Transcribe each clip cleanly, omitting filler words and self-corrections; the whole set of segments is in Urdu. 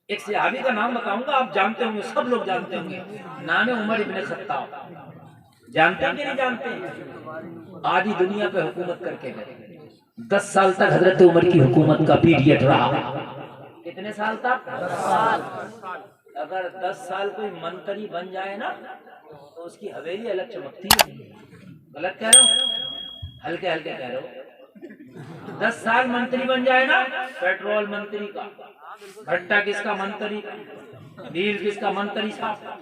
ایک صحابی کا نام بتاؤں گا، آپ جانتے ہوں گے، سب لوگ جانتے ہوں گے، نام ہے عمر ابن خطاب۔ جانتے ہیں کہ نہیں جانتے؟ آدھی دنیا پہ حکومت کر کے گئے، 10 سال تک حضرت عمر کی حکومت کا پیریڈ رہا۔ کتنے سال تک؟ 10 سال۔ اگر 10 سال کوئی منتری بن جائے نا تو اس کی حویلی الگ چمکتی ہے۔ غلط کہہ رہا ہوں؟ ہلکے ہلکے کہہ رہا ہوں۔ 10 سال منتری بن جائے نا، پیٹرول منتری کا، بھٹا کس کا منتری کا، نیل کس کا منتری صاحب کا،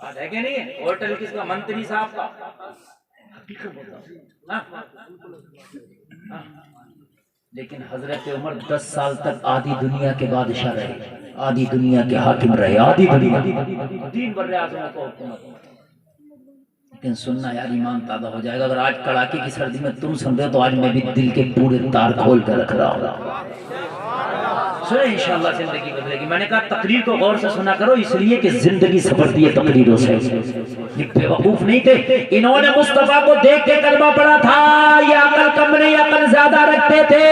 بات ہے کہ نہیں ہے؟ ہوٹل کس کا منتری صاحب کا، حقیقت بتا۔ لیکن حضرت عمر 10 سال تک آدھی دنیا کے بادشاہ رہے، آدھی دنیا کے حاکم رہے، آدھی دنیا دین بر اعظم کو حکومت۔ لیکن سننا یار، ایمان تازہ ہو جائے گا۔ اگر آج کڑاکے کی سردی میں تم سن رہے ہو تو آج میں بھی دل کے پورے تار کھول کے رکھ رہا ہوں۔ سنیں انشاءاللہ زندگی بدلے گی۔ میں نے کہا تقریر کو غور سے سنا کرو، اس لیے کہ زندگی سفرتی ہے تقریروں سے۔ یہ بیوقوف نہیں تھے، انہوں نے مصطفیٰ کو دیکھ کے کلمہ پڑھا تھا۔ یہ عقل کم نہیں، عقل زیادہ رکھتے تھے۔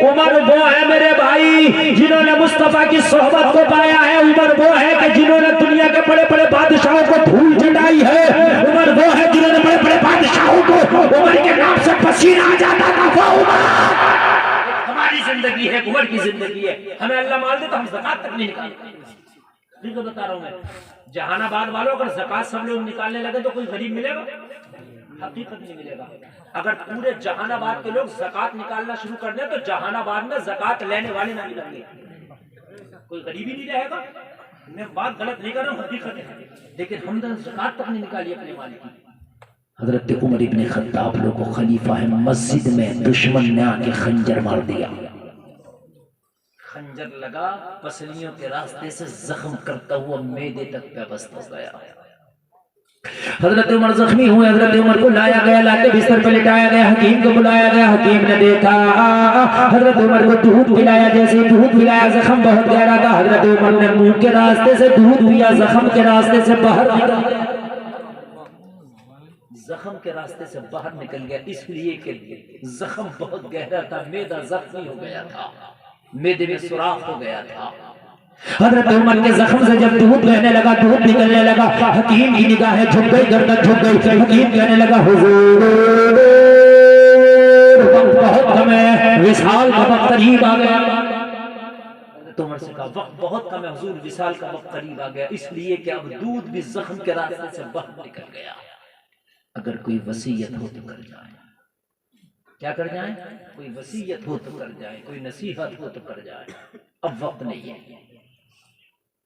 عمر وہ ہے میرے بھائی جنہوں نے مصطفیٰ کی صحبت کو پایا ہے۔ عمر وہ ہے کہ جنہوں نے دنیا کے بڑے بڑے بادشاہوں کو دھول چٹائی ہے۔ عمر وہ ہے جنہوں نے بڑے بڑے بادشاہوں کو عمر کے نام سے پسینہ آ جاتا تھا۔ وہ عمر ہماری زندگی ہے، عمر کی زندگی ہے۔ ہمیں اللہ مال دے تو ہم زکات تک نہیں نکالتے۔ ٹھیک ہے، بتا رہا ہوں میں، جہان آباد والوں اگر زکات سب لوگ نکالنے لگے تو کوئی غریب ملے گا؟ حقیقت نہیں ملے گا۔ اگر پورے جہان آباد کے لوگ زکات نکالنا شروع کر دیں تو جہان آباد میں زکات لینے والے نہ ملیں گے، کوئی غریب ہی نہیں رہے گا۔ میں بات غلط نہیں کر رہا ہوں، حقیقت ہے۔ لیکن ہم نے زکات تک نہیں نکالی اپنے مال کی۔ حضرت عمر ابن خطاب لوگوں خلیفہ ہے، مسجد میں دشمن نے آ کے خنجر مار دیا، خنجر لگا پسلیوں کے راستے سے زخم کرتا ہوا معدے تک پیوست ہو گیا۔ حضرت عمر زخمی ہوئے، حضرت عمر کو لایا گیا، لا کے بستر پہ لٹایا گیا، حکیم کو بلایا گیا۔ حکیم نے دیکھا حضرت عمر کو دودھ پلایا، جیسے دودھ پلایا زخم بہت گہرا تھا، حضرت عمر نے منہ کے راستے سے دودھ پیا، زخم کے راستے سے باہر نکل گیا، زخم کے راستے سے باہر نکل گیا، اس لیے کہ زخم بہت گہرا تھا، معدہ زخمی ہو گیا تھا، معدے میں سوراخ ہو گیا تھا۔ حضرت عمر کے زخم سے جب دودھ بہنے لگا، دودھ نکلنے لگا، حکیم کی نگاہیں جھک گئی، گردن جھک گئی۔ حکیم کہنے لگا حضور وقت بہت کم ہے، وصال کا وقت قریب آ گیا۔ حضرت عمر سے کہا وقت بہت کم ہے حضور، وصال کا وقت قریب آ گیا، اس لیے کہ اب دودھ بھی زخم کے راستے سے باہر نکل گیا۔ اگر کوئی وصیت ہو تو کر جائیں، کیا کر جائیں؟ کوئی وصیت ہو تو کر جائیں، کوئی نصیحت ہو تو کر جائیں، اب وقت نہیں ہے۔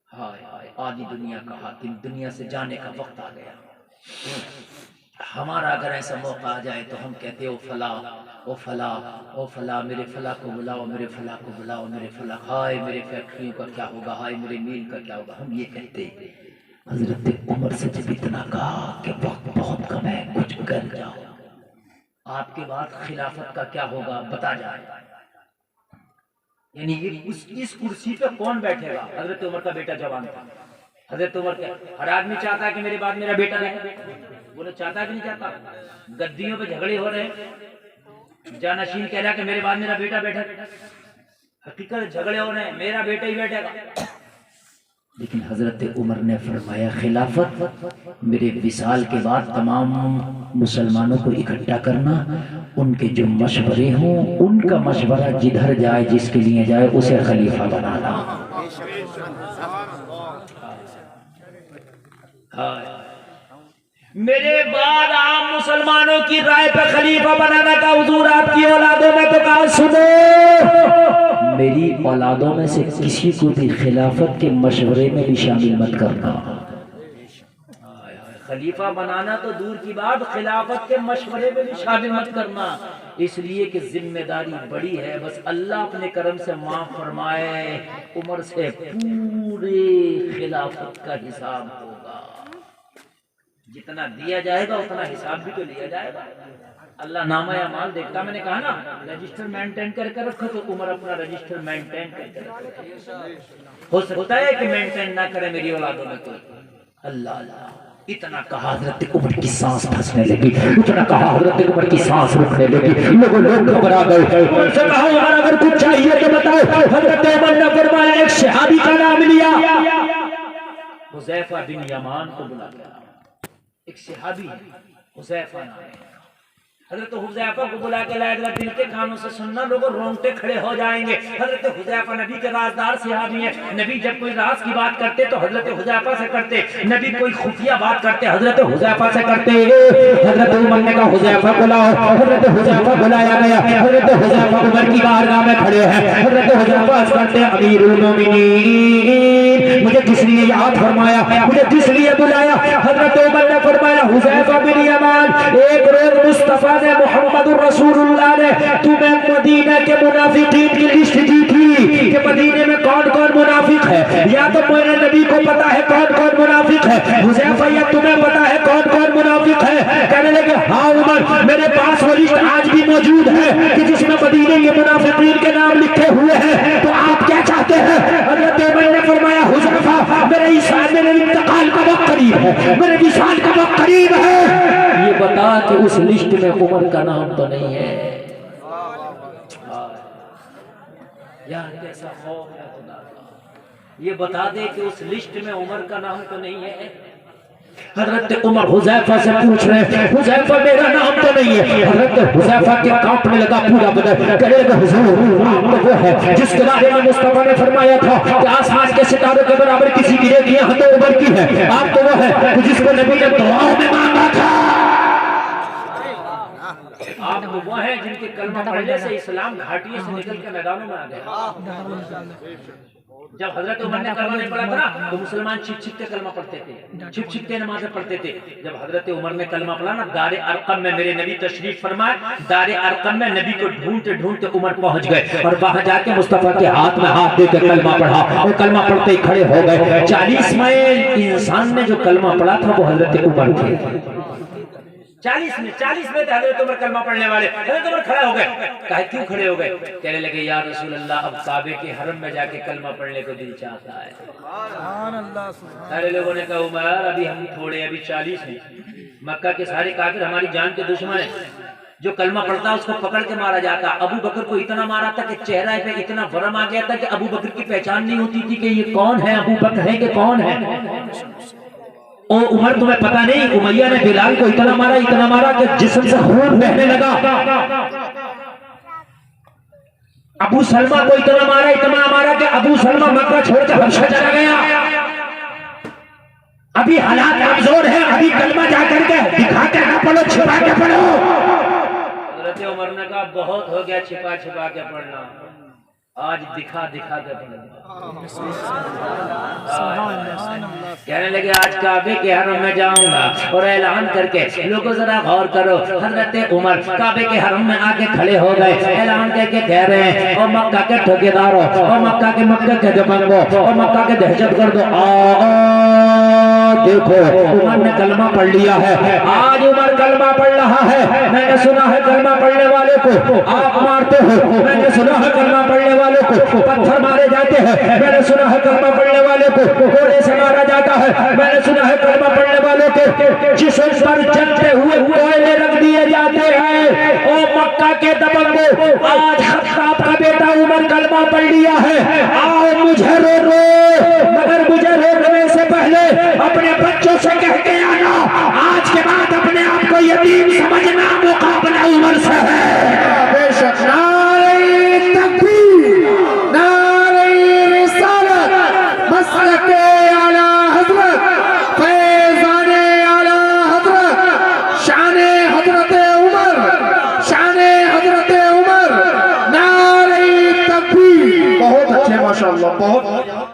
ہائے ہائے، آدھی دنیا کا حاکم، دنیا سے جانے کا وقت آ گیا۔ ہمارا اگر ایسا موقع آ جائے تو ہم کہتے او فلاں او فلاں او فلاں، میرے فلاں کو بلاؤ، میرے فلاں کو بلاؤ، میرے فلاں، ہائے میرے فیکٹریوں کا کیا ہوگا، ہائے میرے میل کا کیا ہوگا، ہم یہ کہتے۔ حضرت عمر سے جب اتنا کہا کہ وقت بہت کم ہے، کچھ کر جاؤ، آپ کے بعد خلافت کا کیا ہوگا بتا جائے، یعنی اس کرسی پہ کون بیٹھے گا؟ حضرت عمر کا بیٹا جوان تھا۔ حضرت عمر کا ہر آدمی چاہتا ہے کہ میرے بعد میرا بیٹا رہے، بولو چاہتا ہے کہ نہیں چاہتا؟ گدیوں پہ جھگڑے ہو رہے ہیں، جانشین کہہ رہا کہ میرے بعد میرا بیٹا بیٹھا، حقیقت جھگڑے ہو رہے ہیں، میرا بیٹا ہی بیٹھے گا۔ لیکن حضرت عمر نے فرمایا خلافت میرے وصال کے بعد تمام مسلمانوں کو اکٹھا کرنا، ان کے جو مشورے ہوں ان کا مشورہ جدھر جائے جس کے لیے جائے اسے خلیفہ بنانا۔ میرے بعد عام مسلمانوں کی رائے پہ خلیفہ بنانا کا حضور آپ کی اولادوں میں تو کہا سنو، میری اولادوں میں سے کسی کو بھی خلافت کے مشورے میں بھی شامل مت کرنا۔ خلیفہ بنانا تو دور کی بات، خلافت کے مشورے میں بھی شامل مت کرنا، اس لیے کہ ذمہ داری بڑی ہے۔ بس اللہ اپنے کرم سے معاف فرمائے، عمر سے پورے خلافت کا حساب ہوگا، جتنا دیا جائے گا اتنا حساب بھی تو لیا جائے گا۔ اللہ نامہ اعمال دیکھتا، میں نے کہا نا رجسٹر مینٹین کر کے رکھو، تو عمر اپنا رجسٹر مینٹین کر کے رکھو۔ ہو سکتا ہے کہ مینٹین نہ کرے میری اولادوں میں کوئی، اللہ اللہ۔ اتنا کہا حضرت عمر کی سانس پھنسنے لگی، اتنا کہا حضرت عمر کی سانس رکنے لگی، لوگ گھبرا گئے۔ عمر سے کہا عمر اگر کچھ چاہیے تو بتاؤ۔ حضرت عمر نے حذیفہ بن یمان کو بلا کے لاؤ. ایک صحابی ہے حذیفہ نام ہے. حضرت حذیفہ کو بلا کے لائے. دل کے کانوں سے سننا لوگوں رونگٹے کھڑے ہو جائیں گے. حضرت حذیفہ نبی کے رازدار صحابی ہیں. نبی جب کوئی راز کی بات کرتے تو حضرت حذیفہ سے کرتے. نبی کوئی خفیہ بات کرتے حضرت حذیفہ سے کرتے. حضرت عمر نے کہا حذیفہ بلاؤ. حضرت حذیفہ بلایا گیا. حضرت حذیفہ عمر کی بارگاہ میں کھڑے ہیں. حضرت حذیفہ عرض کرتے ہیں امیر المومنین مجھے کس لیے یاد فرمایا, مجھے کس لیے بلایا؟ حضرت عمر نے فرمایا حذیفہ بن یمان ایک روز مصطفیٰ نے محمد الرسول اللہ نے تمہیں مدینہ کے منافقین کی لسٹ دی تھی کہ مدینہ میں کون کون منافق ہے. یا تو میرے نبی کو پتا ہے کون کون منافق ہے حذیفہ, یا تمہیں پتا ہے کون کون منافق ہے؟ کہنے لگے ہاں عمر میرے پاس وہ لسٹ آج بھی موجود ہے کہ جس میں مدینہ کے منافقین کے نام لکھے ہوئے ہیں. تو آپ کیا چاہتے ہیں؟ حضرت عمر نے فرمایا حذیفہ میرے انتقال کا وقت قریب ہے, میرے وصال کا وقت قریب ہے. یہ بتا کہ اس لسٹ میں عمر کا نام تو نہیں ہے. یار کیسا خوف ہے خدا کا. یہ بتا دے کہ اس لسٹ میں عمر کا نام تو نہیں ہے. حضرت عمر حذیفہ سے پوچھ رہے ہیں حذیفہ میرا نام تو نہیں ہے. حضرت حذیفہ کے کانپنے لگا پورا بدن. کہنے لگا حضور آپ تو وہ ہے جس کے بارے میں مصطفیٰ نے فرمایا تھا کہ آسمان کے ستاروں کے برابر کسی کی نیکی یہاں تو عمر کی ہے. آپ تو وہ ہے جس کو نبی نے دعا میں مانگا تھا. آپ وہ ہیں جن کے کلمہ پڑھنے سے اسلام گھاٹیوں سے نکل کے میدانوں میں آ گیا. جب حضرت عمر نے کلمہ نہیں پڑھا تھا نا تو مسلمان چھپ چھپ کے کلمہ پڑھتے تھے, چھپ چھپ کے نمازیں پڑھتے تھے. جب حضرت عمر نے کلمہ پڑھا نا دار ارقم میں میرے نبی تشریف فرمائے. دار ارقم میں نبی کو ڈھونڈتے ڈھونڈتے عمر پہنچ گئے اور وہاں جا کے مصطفیٰ کے ہاتھ میں ہاتھ دے کے کلمہ پڑھا. اور کلمہ پڑھتے ہی کھڑے ہو گئے. 40ویں انسان نے جو کلمہ پڑھا تھا وہ حضرت عمر تھے. 40 میں تھے حضرت عمر کلمہ پڑھنے والے. حضرت عمر کھڑے ہو گئے. کہا کیوں کھڑے ہو گئے؟ کہنے لگے یا رسول اللہ اب کعبے کے حرم میں جا کے کلمہ پڑھنے کو دل چاہتا ہے. سبحان اللہ. سارے لوگوں نے کہا عمر ابھی ہم تھوڑے ابھی 40 ہیں. مکہ کے سارے کافر ہماری جان کے دشمن ہیں. جو کلمہ پڑھتا اس کو پکڑ کے مارا جاتا. ابو بکر کو اتنا مارا تھا کہ چہرہ پہ اتنا ورم آ گیا تھا کہ ابو بکر کی پہچان نہیں ہوتی تھی کہ یہ کون ہے, ابو بکر ہے کہ کون ہے. او عمر تمہیں پتا نہیں امیہ نے بلال کو اتنا مارا کہ جسم سے خون بہنے لگا. ابو سلمہ کو اتنا مارا کہ ابو سلمہ مکہ چھوڑ کے حبشہ چلا گیا. ابھی حالات کمزور ہیں, ابھی کلمہ جا کر کے دکھا کے نہ پڑھو, چھپا کے پڑھو. حضرت عمر نے کہا بہت ہو گیا چھپا چھپا کے پڑھنا, آج دکھا کے پڑھنا. کہنے لگے آج کعبے کے حرم میں جاؤں گا اور اعلان کر کے لوگوں ذرا غور کرو. حضرت عمر کعبے کے حرم میں آ کے کھڑے ہو گئے. اعلان کر کے کہہ رہے ہیں اور مکہ کے ٹھیکیداروں اور مکہ کے دبنگوں اور مکہ کے دہشت گردوں دیکھو عمر نے کلمہ پڑھ لیا ہے. آج عمر کلمہ پڑھ رہا ہے. میں نے سنا ہے کلمہ پڑھنے والے کو آپ مارتے ہو. میں نے سنا ہے کلمہ پڑھنے والے کو پتھر مارے جاتے ہیں. میں نے سنا ہے کلمہ پڑھنے والے کو گھوڑے سے مارا جاتا ہے. میں نے سنا ہے کلمہ پڑھنے والوں کے جسم پر جلتے ہوئے کوئلے رکھ دیے جاتے ہیں. اور مکہ کے دبنگوں آج خطاب کا بیٹا عمر کلمہ پڑھ لیا ہے. آؤ مجھے رو مگر مجھے رونے سے پہلے اپنے بچوں سے کہہ کے آنا آج کے بعد اپنے آپ کو یتیم سمجھنا مقابلہ عمر سے ہے. بے شک نعرہ تکبیر, نعرہ رسالت, مسلک اعلی حضرت, فیضان اعلی حضرت, شان حضرت عمر, شان حضرت عمر, نعرہ تکبیر. بہت اچھے ماشاءاللہ, بہت